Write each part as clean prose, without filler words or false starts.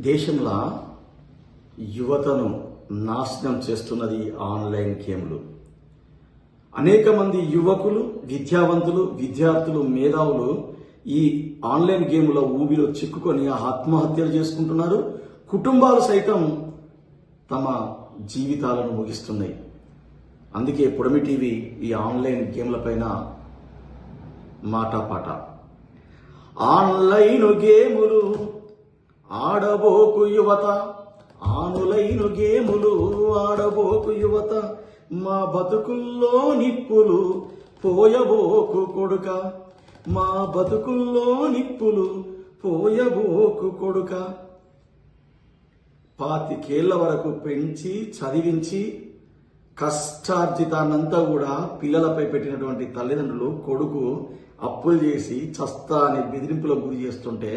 దేశంలో యువతను నాశనం చేస్తున్నది ఆన్లైన్ గేమ్లు. అనేక మంది యువకులు, విద్యార్థులు, మేధావులు ఈ ఆన్లైన్ గేముల ఊబిలో చిక్కుకొని ఆత్మహత్యలు చేసుకుంటున్నారు. కుటుంబాలు సైతం తమ జీవితాలను ముగిస్తున్నాయి. అందుకే పొడమి టీవీ ఈ ఆన్లైన్ గేమ్ల పైన మాటాపాట. ఆన్లైన్ గేములు ఆడబోకు యువత, ఆనులైన గేములు ఆడబోకు యువత, మా బతుకుల్లో నిప్పులు పోయబోకు కొడుక, మా బతుకుల్లో నిప్పులు పోయబోకు కొడుక. 25 ఏళ్ల వరకు పెంచి చదివించి కష్టార్జితాన్నంతా కూడా పిల్లలపై పెట్టినటువంటి తల్లిదండ్రులు కొడుకు అప్పులు చేసి చస్తా అని బెదిరింపులకు గురి చేస్తుంటే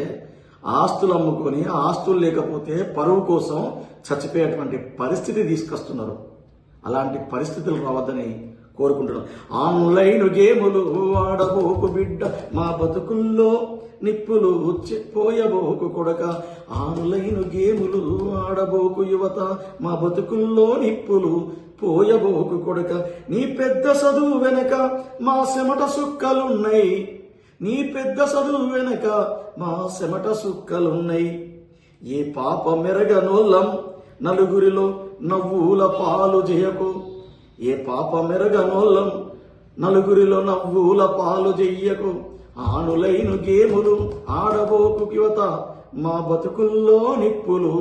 ఆస్తులు అమ్ముకొని, ఆస్తులు లేకపోతే పరువు కోసం చచ్చిపోయేటువంటి పరిస్థితి తీసుకొస్తున్నారు. అలాంటి పరిస్థితులు రావద్దని కోరుకుంటున్నాం. ఆన్లైన్ గేములు ఆడబోకు బిడ్డ, మా బతుకుల్లో నిప్పులు పోయబోకు కొడక. ఆన్లైన్ గేములు ఆడబోకు యువత, మా బతుకుల్లో నిప్పులు పోయబోకు కొడక. నీ పెద్ద చదువు వెనక మా చెమట సుక్కలున్నాయి, నీ పెద్ద చదువు వెనక మా చెమట సుక్కలున్నాయి. ఏ పాప మెరగనోళ్ళం నలుగురిలో నవ్వుల పాలు చేయకు, ఏ పాప మెరగనోళ్ళం నలుగురిలో నవ్వుల పాలు చెయ్యకు. ఆనులైన గేములు ఆడబోకు యువత, మా బతుకుల్లో నిప్పులు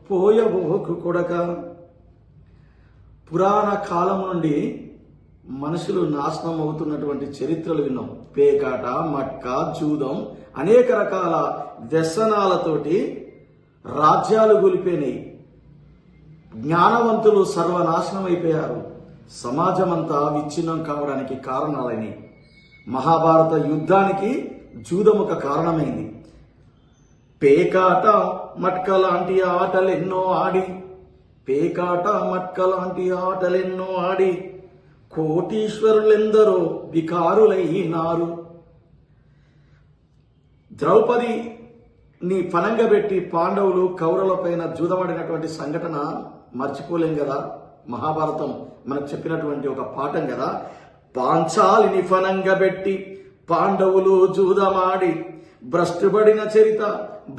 పోయబోకు కొడక. పురాణ కాలం నుండి మనుషులు నాశనం అవుతున్నటువంటి చరిత్రలు విన్నాం. పేకాట, మట్క, జూదం, అనేక రకాల వ్యసనాలతోటి రాజ్యాలు కూలిపోయినాయి. జ్ఞానవంతులు సర్వనాశనం అయిపోయారు. సమాజం అంతా విచ్ఛిన్నం కావడానికి కారణాలని. మహాభారత యుద్ధానికి జూదం ఒక కారణమైంది. పేకాట, మట్క లాంటి ఆటలెన్నో ఆడి, పేకాట, మట్క లాంటి ఆటలెన్నో ఆడి కోటీశ్వరులెందరో వికారులైనారు. ద్రౌపదిని పనంగా పెట్టి పాండవులు కౌరవుల పైన జూదమాడినటువంటి సంఘటన మర్చిపోలేం కదా. మహాభారతం మనకు చెప్పినటువంటి ఒక పాఠం కదా. పాంచాలిని ఫనంగా పెట్టి పాండవులు జూదమాడి భ్రష్టుపడిన చరిత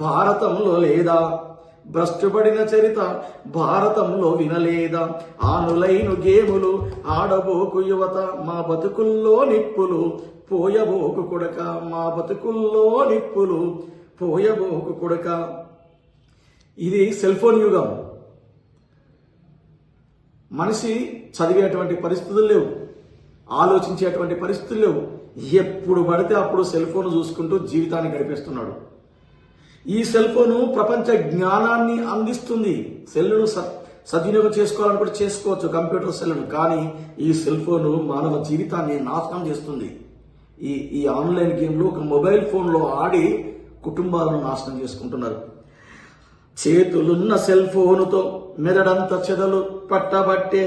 భారతంలో లేదా, భ్రష్టుపడిన చరిత భారతంలో వినలేదా. ఆనులైన గేములు ఆడబోకు యువత, మా బతుకుల్లో నిప్పులు పోయబోకు కొడక, మా బతుకుల్లో నిప్పులు పోయబోకు కొడక. ఇది సెల్ ఫోన్ యుగం. మనిషి చదివేటువంటి పరిస్థితులు లేవు, ఆలోచించేటువంటి పరిస్థితులు లేవు. ఎప్పుడు పడితే అప్పుడు సెల్ ఫోన్ చూసుకుంటూ జీవితాన్ని గడిపేస్తున్నాడు. ఈ సెల్ ఫోను ప్రపంచ జ్ఞానాన్ని అందిస్తుంది. సెల్లును సద్వినియోగం చేసుకోవాలనుకుంటే చేసుకోవచ్చు, కంప్యూటర్ సెల్లును. కానీ ఈ సెల్ ఫోను మానవ జీవితాన్ని నాశనం చేస్తుంది. ఈ ఆన్లైన్ గేమ్లు ఒక మొబైల్ ఫోన్లో ఆడి కుటుంబాలను నాశనం చేసుకుంటున్నారు. చేతులున్న సెల్ ఫోనుతో మెదడంత చెదలు పట్టబట్టే,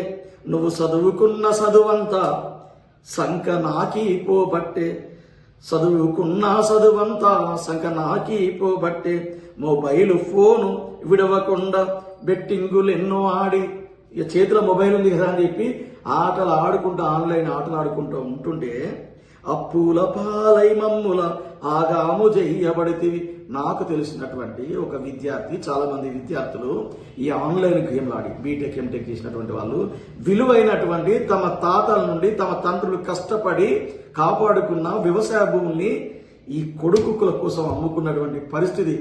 నువ్వు చదువుకున్న చదువంతా సంక నాకి పోబట్టే, చదువుకున్న చదువంతా సంక నాకి పోబట్టే. మొబైల్ ఫోను విడవకుండా బెట్టింగులు ఎన్నో ఆడి, ఇక చేతిలో మొబైల్ ఉంది కదా అని చెప్పి ఆటలు ఆడుకుంటూ, ఆన్లైన్ ఆటలు ఆడుకుంటూ ఉంటుంటే అప్పుల పాలై మమ్ముల ఆగాము చెయ్యబడితివి. నాకు తెలిసినటువంటి ఒక విద్యార్థి, చాలా మంది విద్యార్థులు ఈ ఆన్లైన్ గేమ్లు ఆడి బీటెక్, ఎంటెక్ చేసినటువంటి వాళ్ళు విలువైనటువంటి తమ తాతల నుండి తమ తండ్రులు కష్టపడి కాపాడుకున్న వ్యవసాయ భూముల్ని ఈ కొడుకుల కోసం అమ్ముకున్నటువంటి పరిస్థితి.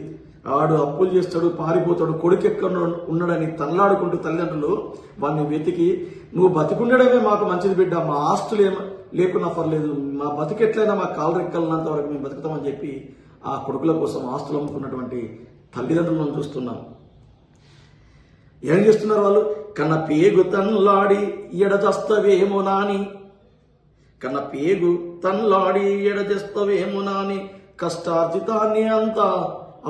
ఆడు అప్పులు చేస్తాడు, పారిపోతాడు, కొడుకు ఎక్కడ ఉన్నాడని తల్లాడుకుంటూ తల్లిదండ్రులు వాడిని వెతికి, నువ్వు బతికుండడమే మాకు మంచిది బిడ్డ, మా ఆస్తులు లేకున్నా పర్లేదు, మా బతికెట్లయినా మా కాలు రెక్కలన్నంత వరకు మేము బతుకుతామని చెప్పి ఆ కొడుకుల కోసం ఆస్తులు అమ్ముకున్నటువంటి తల్లిదండ్రులను చూస్తున్నాం. ఏం చేస్తున్నారు వాళ్ళు? కన్న పేగు తన్లాడి ఎడజస్తవేమో నాని, కన్న పేగు తన్లాడి ఎడజస్తవేమో నాని, కష్టార్జితాన్ని అంతా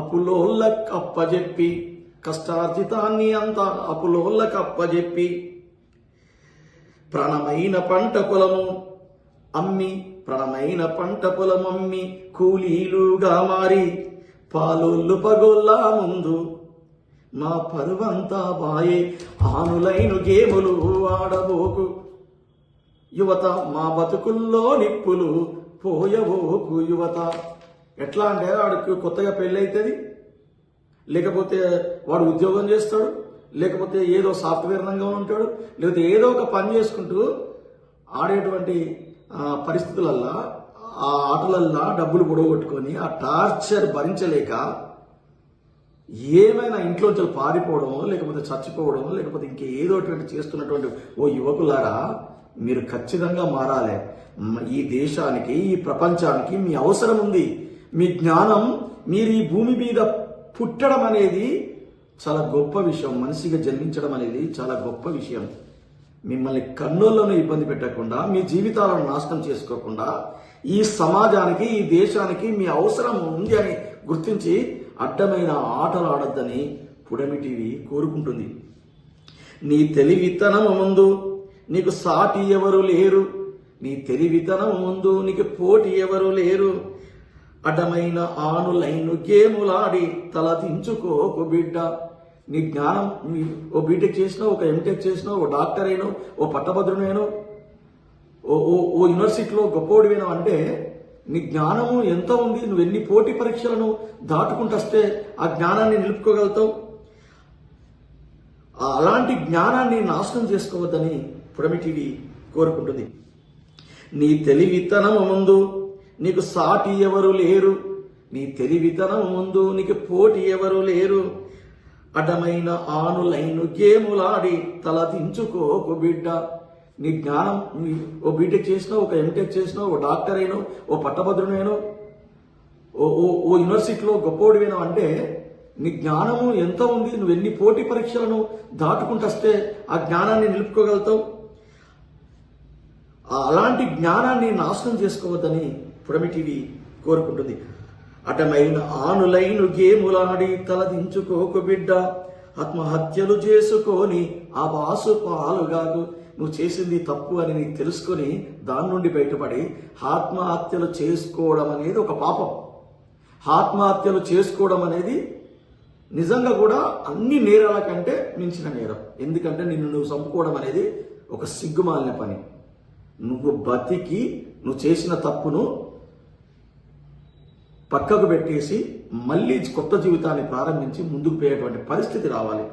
అప్పులోళ్ళకి అప్పజెప్పి, కష్టార్జితాన్ని అంతా అప్పులోళ్ళకి అప్పజెప్పి, ప్రాణమైన పంట పొలము అమ్మి, ప్రాణమైన పంట పొలం అమ్మి కూలీలుగా మారి పాలోళ్ళు పగోళ్ళ ముందు మా పరువంతా బాయే ఆనులైన గేములు ఆడబోకు యువత, మా బతుకుల్లో నిప్పులు పోయబోకు యువత. ఎట్లా అంటే వాడికి కొత్తగా పెళ్ళి అవుతుంది, లేకపోతే వాడు ఉద్యోగం చేస్తాడు, లేకపోతే ఏదో సాఫ్ట్వేర్ రంగంలో ఉంటాడు, లేకపోతే ఏదో ఒక పని చేసుకుంటూ ఆడేటువంటి పరిస్థితులల్లా ఆ ఆటలల్లా డబ్బులు పొడగొట్టుకొని ఆ టార్చర్ భరించలేక ఏమైనా ఇంట్లోంచి పారిపోవడం, లేకపోతే చచ్చిపోవడం, లేకపోతే ఇంకేదోటువంటి చేస్తున్నటువంటి ఓ యువకులారా, మీరు ఖచ్చితంగా మారాలి. ఈ దేశానికి, ఈ ప్రపంచానికి మీ అవసరం ఉంది. మీ జ్ఞానం, మీరు ఈ భూమి మీద పుట్టడం అనేది చాలా గొప్ప విషయం. మనిషిగా జన్మించడం అనేది చాలా గొప్ప విషయం. మిమ్మల్ని కన్నుల్లోనూ ఇబ్బంది పెట్టకుండా, మీ జీవితాలను నాశనం చేసుకోకుండా, ఈ సమాజానికి, ఈ దేశానికి మీ అవసరం ఉంది అని గుర్తించి అడ్డమైన ఆటలు ఆడొద్దని పుడమి టీవీ కోరుకుంటుంది. నీ తెలివితనం ముందు నీకు సాటి ఎవరు లేరు, నీ తెలివితనం ముందు నీకు పోటీ ఎవరు లేరు. అడ్డమైన ఆనులైను గేములాడి తలదించుకోకు బిడ్డ. నీ జ్ఞానం, ఓ బీటెక్ చేసినావు, ఒక ఎంటెక్ చేసినావు, ఓ డాక్టర్ అయినావు, ఓ పట్టభద్రునైనావు, ఓ యూనివర్సిటీలో గొప్పోడిపోయినావు అంటే నీ జ్ఞానము ఎంత ఉంది. నువ్వు ఎన్ని పోటీ పరీక్షలను దాటుకుంటూ వస్తే ఆ జ్ఞానాన్ని నిలుపుకోగలుగుతావు. అలాంటి జ్ఞానాన్ని నాశనం చేసుకోవద్దని పుడమి టీవీ కోరుకుంటుంది. నీ తెలివితనం ముందు నీకు సాటి ఎవరు లేరు, నీ తెలివితనం ముందు నీకు పోటీ ఎవరు లేరు. అడ్డమైన ఆనులైను గేములాడి తలదించుకోకు బిడ్డ. నీ జ్ఞానం, ఓ బీటెక్ చేసినావు, ఒక ఎంటెక్ చేసినావు, ఓ డాక్టర్ అయినావు, ఓ పట్టభద్రునైనావు, ఓ యూనివర్సిటీలో గొప్పోడిపోయినావు అంటే నీ జ్ఞానము ఎంత ఉంది. నువ్వు ఎన్ని పోటీ పరీక్షలను దాటుకుంటూ వస్తే ఆ జ్ఞానాన్ని నిలుపుకోగలుగుతావు. అలాంటి జ్ఞానాన్ని నాశనం చేసుకోవద్దని పుడమి టీవీ కోరుకుంటుంది. అటమైన ఆనులైను గేములాడి తలదించుకోకు బిడ్డ. ఆత్మహత్యలు చేసుకొని ఆ బాసు పాలుగాకు. నువ్వు చేసింది తప్పు అని నీకు తెలుసుకొని దాని నుండి బయటపడి ఆత్మహత్యలు చేసుకోవడం అనేది ఒక పాపం. ఆత్మహత్యలు చేసుకోవడం అనేది నిజంగా కూడా అన్ని నేరాల కంటే మించిన నేరం. ఎందుకంటే నిన్ను నువ్వు చంపుకోవడం అనేది ఒక సిగ్గుమాలిన పని. నువ్వు బతికి నువ్వు చేసిన తప్పును పక్కకు పెట్టేసి మళ్ళీ కొత్త జీవితాన్ని ప్రారంభించి ముందుకు పోయేటువంటి పరిస్థితి రావాలి.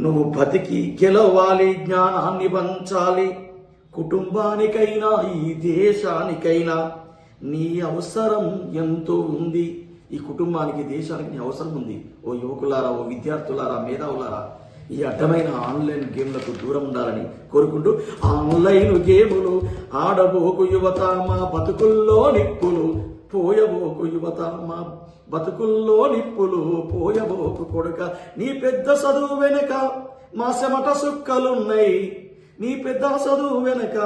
నువ్వు బతికి గెలవాలి, జ్ఞానాన్ని పంచాలి. కుటుంబానికైనా ఈ దేశానికైనా నీ అవసరం ఎంతో ఉంది. ఈ కుటుంబానికి, దేశానికి నీ అవసరం ఉంది. ఓ యువకులారా, ఓ విద్యార్థులారా, మేధావులారా, ఈ అడ్డమైన ఆన్లైన్ గేమ్లకు దూరం ఉండాలని కోరుకుంటూ, ఆన్లైన్ గేములు ఆడబోకు యువత, మా బతుకుల్లో నిప్పులు పోయబోకు యువత, మా బతుకుల్లో నిప్పులు పోయబోకు కొడుక. నీ పెద్ద చదువు వెనక మా చెమట సుక్కలున్నాయి, నీ పెద్ద చదువు వెనక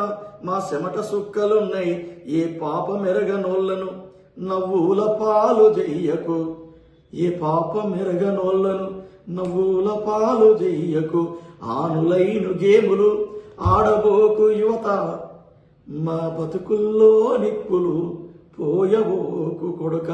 మా చెమట సుక్కలున్నాయి. ఏ పాపం ఎరగనోళ్లను నవ్వుల పాలు చెయ్యకు, ఏ పాపం ఎరగనోళ్లను నవ్వుల పాలు చెయ్యకు. ఆనులైను గేములు ఆడబోకు యువత, మా బతుకుల్లో నిప్పులు పోయబోకు కొడుక.